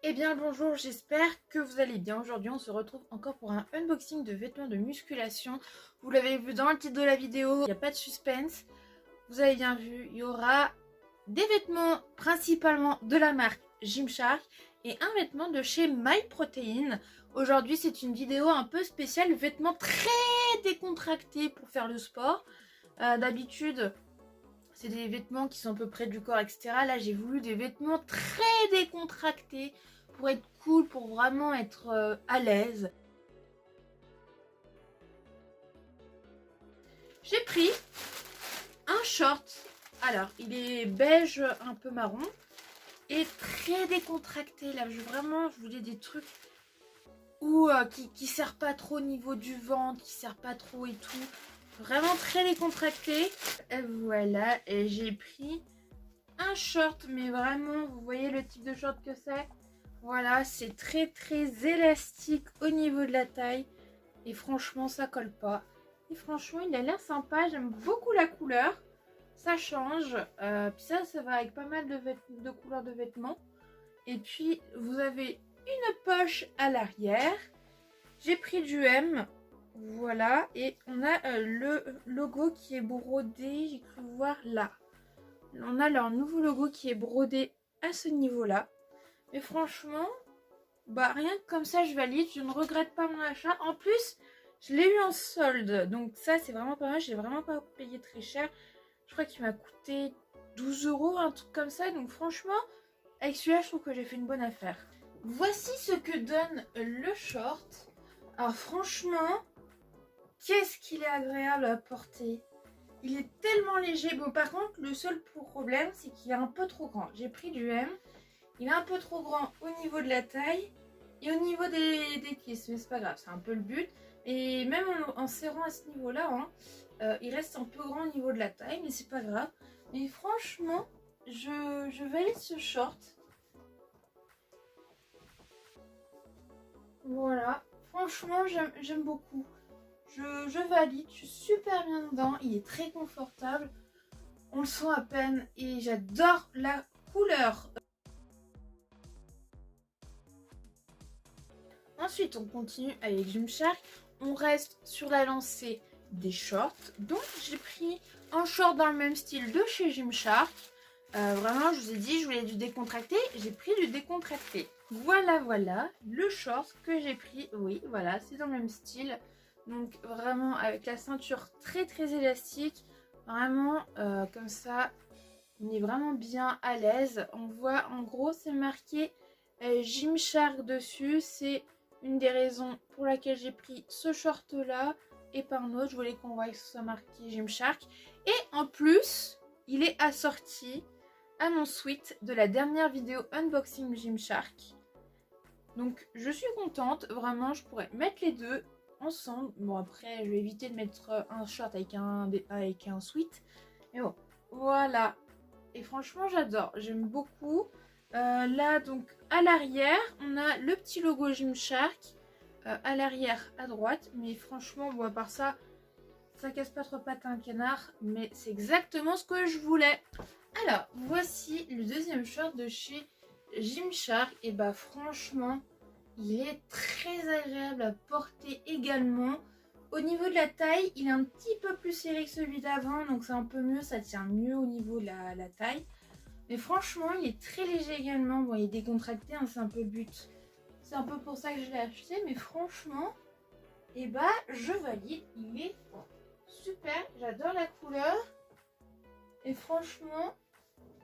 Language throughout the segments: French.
Eh bien bonjour, j'espère que vous allez bien. Aujourd'hui on se retrouve encore pour un unboxing de vêtements de musculation. Vous l'avez vu dans le titre de la vidéo, il n'y a pas de suspense. Vous avez bien vu, il y aura des vêtements principalement de la marque Gymshark et un vêtement de chez MyProtein. Aujourd'hui c'est une vidéo un peu spéciale, vêtements très décontractés pour faire le sport. D'habitude c'est des vêtements qui sont à peu près du corps, etc. Là, j'ai voulu des vêtements très décontractés pour être cool, pour vraiment être à l'aise. J'ai pris un short. Alors, il est beige, un peu marron et très décontracté. Là, je voulais des trucs où, qui serrent pas trop au niveau du ventre, qui serrent pas trop et tout. Vraiment très décontracté. Et voilà, et j'ai pris un short, mais vraiment, vous voyez le type de short que c'est. Voilà, c'est très élastique au niveau de la taille. Et franchement, ça colle pas. Et franchement, il a l'air sympa. J'aime beaucoup la couleur. Ça change. Puis ça va avec pas mal de couleurs de vêtements. Et puis, vous avez une poche à l'arrière. J'ai pris du M. Voilà. Et on a le logo qui est brodé. J'ai cru voir là. On a leur nouveau logo qui est brodé à ce niveau-là. Mais franchement, bah rien que comme ça, je valide. Je ne regrette pas mon achat. En plus, je l'ai eu en solde. Donc ça, c'est vraiment pas mal. J'ai vraiment pas payé très cher. Je crois qu'il m'a coûté 12 €, un truc comme ça. Donc franchement, avec celui-là, je trouve que j'ai fait une bonne affaire. Voici ce que donne le short. Alors franchement, qu'est-ce qu'il est agréable à porter. Il est tellement léger. Bon, par contre, le seul problème, c'est qu'il est un peu trop grand. J'ai pris du M. Il est un peu trop grand au niveau de la taille et au niveau des cuisses. Mais c'est pas grave, c'est un peu le but. Et même en serrant à ce niveau-là, hein, il reste un peu grand au niveau de la taille. Mais c'est pas grave. Mais franchement, je valide ce short. Voilà. Franchement, j'aime beaucoup. Je valide, je suis super bien dedans, il est très confortable, on le sent à peine et j'adore la couleur. Ensuite, on continue avec Gymshark, on reste sur la lancée des shorts, donc j'ai pris un short dans le même style de chez Gymshark. Vraiment, je vous ai dit, je voulais du décontracté, j'ai pris du décontracté. Voilà, le short que j'ai pris, oui, voilà, c'est dans le même style. Donc vraiment avec la ceinture très élastique, vraiment comme ça, on est vraiment bien à l'aise. On voit en gros c'est marqué Gymshark dessus, c'est une des raisons pour laquelle j'ai pris ce short là et pas un autre. Je voulais qu'on voit que ce soit marqué Gymshark. Et en plus, il est assorti à mon sweat de la dernière vidéo unboxing Gymshark. Donc je suis contente, vraiment je pourrais mettre les deux ensemble. Bon après je vais éviter de mettre un short avec un sweat. Mais bon, voilà. Et franchement j'adore, j'aime beaucoup. Là donc à l'arrière, on a le petit logo Gymshark. À l'arrière à droite. Mais franchement, bon à part ça, ça casse pas trop pattes à un canard. Mais c'est exactement ce que je voulais. Alors, voici le deuxième short de chez Gymshark. Et bah franchement, il est très agréable à porter également. Au niveau de la taille, il est un petit peu plus serré que celui d'avant, donc c'est un peu mieux, ça tient mieux au niveau de la taille. Mais franchement, il est très léger également. Bon, il est décontracté, hein, c'est un peu le but. C'est un peu pour ça que je l'ai acheté, mais franchement, et bah, je valide. Il est super, j'adore la couleur. Et franchement,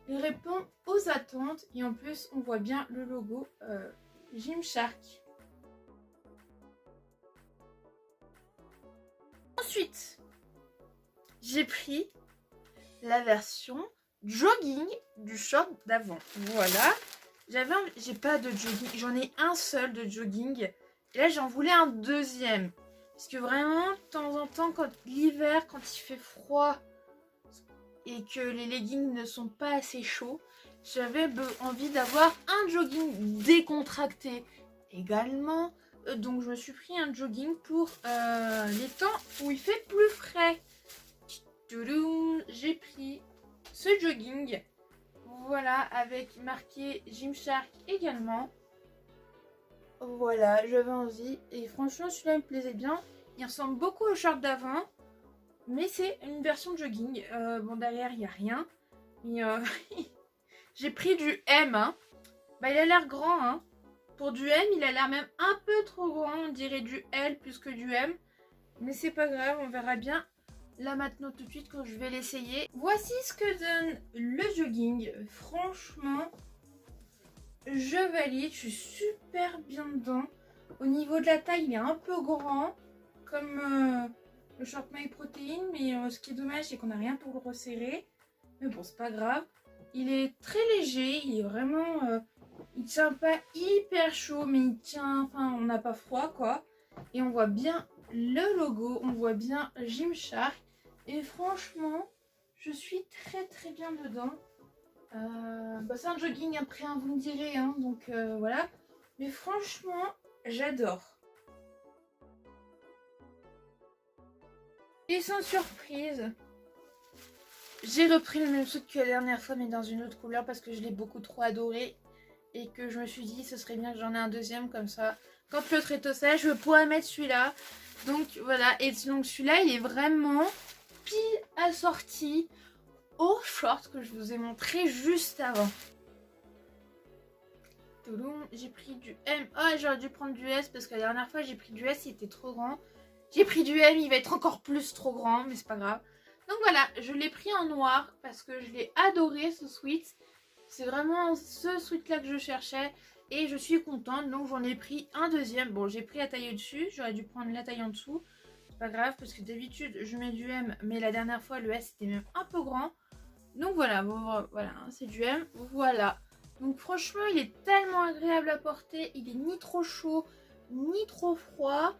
il répond aux attentes. Et en plus, on voit bien le logo Gymshark. Ensuite, j'ai pris la version jogging du short d'avant. Voilà. J'ai pas de jogging. J'en ai un seul de jogging. Et là, j'en voulais un deuxième. Parce que vraiment, de temps en temps, quand l'hiver, quand il fait froid et que les leggings ne sont pas assez chauds, j'avais envie d'avoir un jogging décontracté également. Donc je me suis pris un jogging pour les temps où il fait plus frais. J'ai pris ce jogging, voilà, avec marqué Gymshark également. voilà, j'avais envie. Et franchement, celui-là me plaisait bien. Il ressemble beaucoup au short d'avant. Mais c'est une version de jogging. Bon, derrière, il n'y a rien. Mais j'ai pris du M. Hein. Bah, il a l'air grand. Hein. Pour du M, il a l'air même un peu trop grand. On dirait du L plus que du M. Mais c'est pas grave, on verra bien là maintenant tout de suite quand je vais l'essayer. Voici ce que donne le jogging. Franchement, je valide. Je suis super bien dedans. Au niveau de la taille, il est un peu grand. Comme le short My Protein. Mais ce qui est dommage, c'est qu'on n'a rien pour le resserrer. Mais bon, c'est pas grave. Il est très léger. Il est vraiment... il tient pas hyper chaud. Mais il tient... Enfin, on n'a pas froid, quoi. Et on voit bien le logo. On voit bien Gymshark. Et franchement, je suis très bien dedans. Bah c'est un jogging après, hein, vous me direz. Hein, donc voilà. Mais franchement, j'adore. Et sans surprise, j'ai repris le même truc que la dernière fois, mais dans une autre couleur parce que je l'ai beaucoup trop adoré. Et que je me suis dit, ce serait bien que j'en ai un deuxième comme ça. Quand l'autre est au sèche, je pourrais mettre celui-là. Donc voilà. Et donc celui-là, il est vraiment pile assorti au short que je vous ai montré juste avant. J'ai pris du M. Oh, j'aurais dû prendre du S parce que la dernière fois, j'ai pris du S, il était trop grand. J'ai pris du M, il va être encore plus trop grand, mais c'est pas grave. Donc voilà, je l'ai pris en noir parce que je l'ai adoré ce sweat. C'est vraiment ce sweat là que je cherchais et je suis contente. Donc j'en ai pris un deuxième. Bon, j'ai pris la taille au-dessus, j'aurais dû prendre la taille en dessous. C'est pas grave parce que d'habitude je mets du M, mais la dernière fois le S était même un peu grand. Donc voilà, voilà, c'est du M, voilà. Donc franchement, il est tellement agréable à porter, il est ni trop chaud, ni trop froid.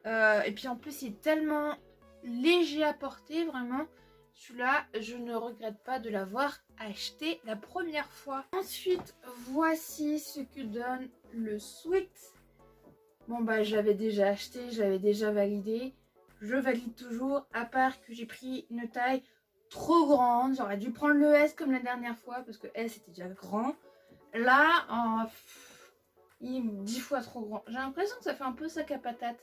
Et puis en plus, il est tellement léger à porter, vraiment. Celui-là, je ne regrette pas de l'avoir acheté la première fois. Ensuite, voici ce que donne le sweat. Bon bah, je l'avais déjà acheté, je l'avais déjà validé. Je valide toujours, à part que j'ai pris une taille trop grande. J'aurais dû prendre le S comme la dernière fois parce que S était déjà grand. Là, il est 10 fois trop grand. J'ai l'impression que ça fait un peu sac à patate,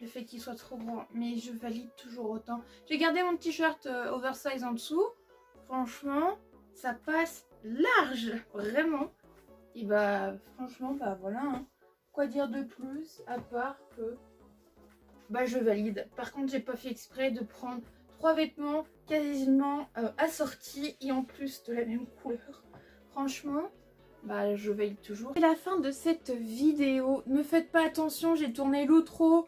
le fait qu'il soit trop grand. Mais je valide toujours autant. J'ai gardé mon t-shirt oversize en dessous. Franchement, ça passe large, vraiment. Et bah, franchement, bah voilà. Hein. Quoi dire de plus, à part que... Bah, je valide. Par contre, j'ai pas fait exprès de prendre 3 vêtements quasiment assortis et en plus de la même couleur. Franchement, bah je valide toujours. C'est la fin de cette vidéo. Ne faites pas attention, j'ai tourné l'outro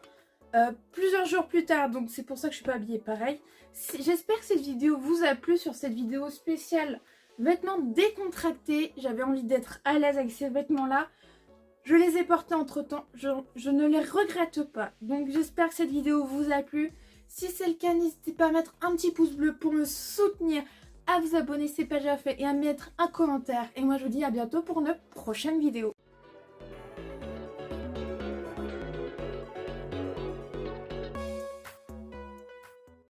plusieurs jours plus tard, donc c'est pour ça que je suis pas habillée pareil. J'espère que cette vidéo vous a plu sur cette vidéo spéciale vêtements décontractés. J'avais envie d'être à l'aise avec ces vêtements-là. Je les ai portés entre temps, je ne les regrette pas. Donc j'espère que cette vidéo vous a plu. Si c'est le cas, n'hésitez pas à mettre un petit pouce bleu pour me soutenir, à vous abonner si ce n'est pas déjà fait et à mettre un commentaire. Et moi je vous dis à bientôt pour une prochaine vidéo.